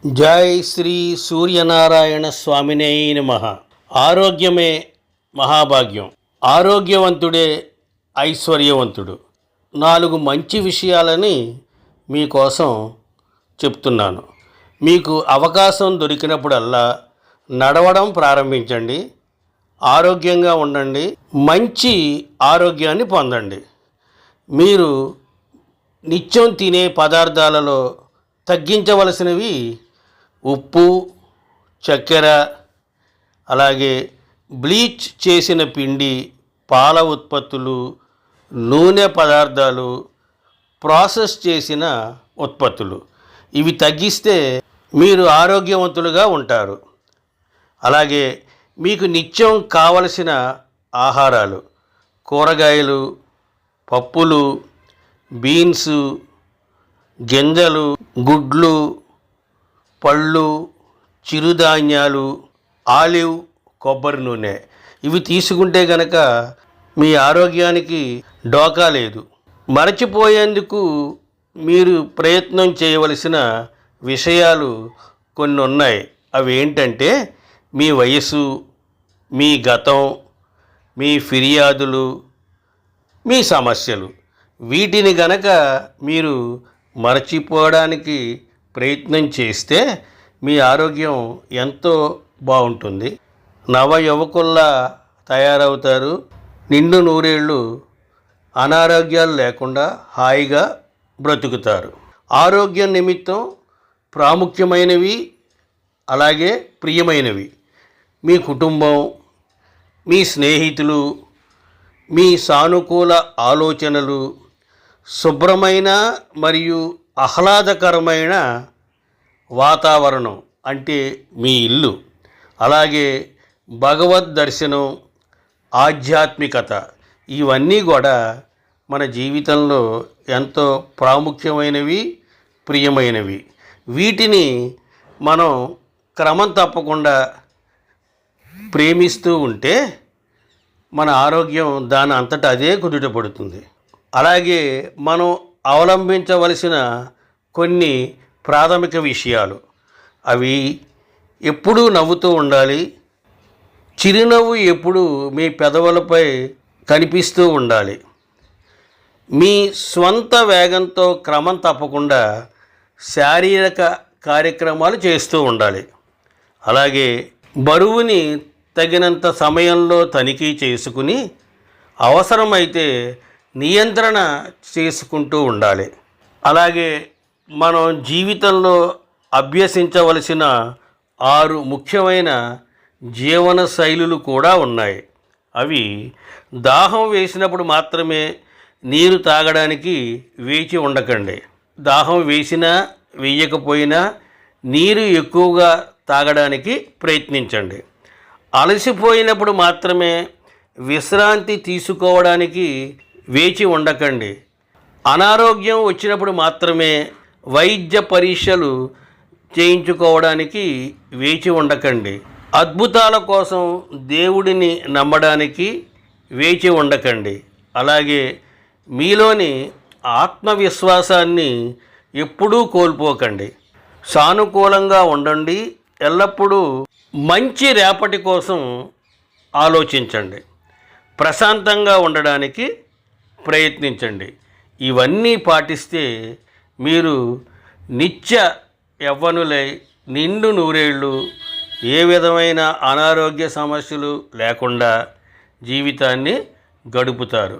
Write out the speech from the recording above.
జై శ్రీ సూర్యనారాయణ స్వామినే నమః. ఆరోగ్యమే మహాభాగ్యం. ఆరోగ్యవంతుడే ఐశ్వర్యవంతుడు. 4 మంచి విషయాలని మీకోసం చెప్తున్నాను. మీకు అవకాశం దొరికినప్పుడల్లా నడవడం ప్రారంభించండి. ఆరోగ్యంగా ఉండండి. మంచి ఆరోగ్యాన్ని పొందండి. మీరు నిత్యం తినే పదార్థాలలో తగ్గించవలసినవి ఉప్పు, చక్కెర, అలాగే బ్లీచ్ చేసిన పిండి, పాల ఉత్పత్తులు, నూనె పదార్థాలు, ప్రాసెస్ చేసిన ఉత్పత్తులు. ఇవి తగ్గిస్తే మీరు ఆరోగ్యవంతులుగా ఉంటారు. అలాగే మీకు నిత్యం కావలసిన ఆహారాలు, కూరగాయలు, పప్పులు, బీన్స్, గింజలు, గుడ్లు, పళ్ళు, చిరుధాన్యాలు, ఆలివ్, కొబ్బరి నూనె ఇవి తీసుకుంటే గనక మీ ఆరోగ్యానికి డోకా లేదు. మరచిపోయేందుకు మీరు ప్రయత్నం చేయవలసిన విషయాలు కొన్ని ఉన్నాయి. అవి ఏంటంటే మీ వయసు, మీ గతం, మీ ఫిర్యాదులు, మీ సమస్యలు. వీటిని గనక మీరు మరచిపోవడానికి ప్రయత్నం చేస్తే మీ ఆరోగ్యం ఎంతో బాగుంటుంది. నవ యువకుల్లా తయారవుతారు. నిండు నూరేళ్ళు అనారోగ్యాలు లేకుండా హాయిగా బ్రతుకుతారు. ఆరోగ్యం నిమిత్తం ప్రాముఖ్యమైనవి అలాగే ప్రియమైనవి మీ కుటుంబం, మీ స్నేహితులు, మీ సానుకూల ఆలోచనలు, శుభ్రమైన మరియు ఆహ్లాదకరమైన వాతావరణం అంటే మీ ఇల్లు, అలాగే భగవద్ దర్శనం, ఆధ్యాత్మికత ఇవన్నీ కూడా మన జీవితంలో ఎంతో ప్రాముఖ్యమైనవి, ప్రియమైనవి. వీటిని మనం క్రమం తప్పకుండా ప్రేమిస్తూ ఉంటే మన ఆరోగ్యం దాని అంతటా అదే కుదుట పడుతుంది. అలాగే మనం అవలంబించవలసిన కొన్ని ప్రాథమిక విషయాలు, అవి ఎప్పుడూ నవ్వుతూ ఉండాలి. చిరునవ్వు ఎప్పుడూ మీ పెదవులపై కనిపిస్తూ ఉండాలి. మీ స్వంత వేగంతో క్రమం తప్పకుండా శారీరక కార్యక్రమాలు చేస్తూ ఉండాలి. అలాగే బరువుని తగినంత సమయంలో తనిఖీ చేసుకుని అవసరమైతే నియంత్రణ చేసుకుంటూ ఉండాలి. అలాగే మనం జీవితంలో అభ్యసించవలసిన 6 ముఖ్యమైన జీవన శైలులు కూడా ఉన్నాయి. అవి దాహం వేసినప్పుడు మాత్రమే నీరు తాగడానికి వేచి ఉండకండి. దాహం వేసినా వేయకపోయినా నీరు ఎక్కువగా తాగడానికి ప్రయత్నించండి. అలసిపోయినప్పుడు మాత్రమే విశ్రాంతి తీసుకోవడానికి వేచి ఉండకండి. అనారోగ్యం వచ్చినప్పుడు మాత్రమే వైద్య పరీక్షలు చేయించుకోవడానికి వేచి ఉండకండి. అద్భుతాల కోసం దేవుడిని నమ్మడానికి వేచి ఉండకండి. అలాగే మీలోని ఆత్మవిశ్వాసాన్ని ఎప్పుడూ కోల్పోకండి. సానుకూలంగా ఉండండి. ఎల్లప్పుడూ మంచి రేపటి కోసం ఆలోచించండి. ప్రశాంతంగా ఉండడానికి ప్రయత్నించండి. ఇవన్నీ పాటిస్తే మీరు నిత్య యవ్వనులై నిండు నూరేళ్ళు ఏ విధమైన అనారోగ్య సమస్యలు లేకుండా జీవితాన్ని గడుపుతారు.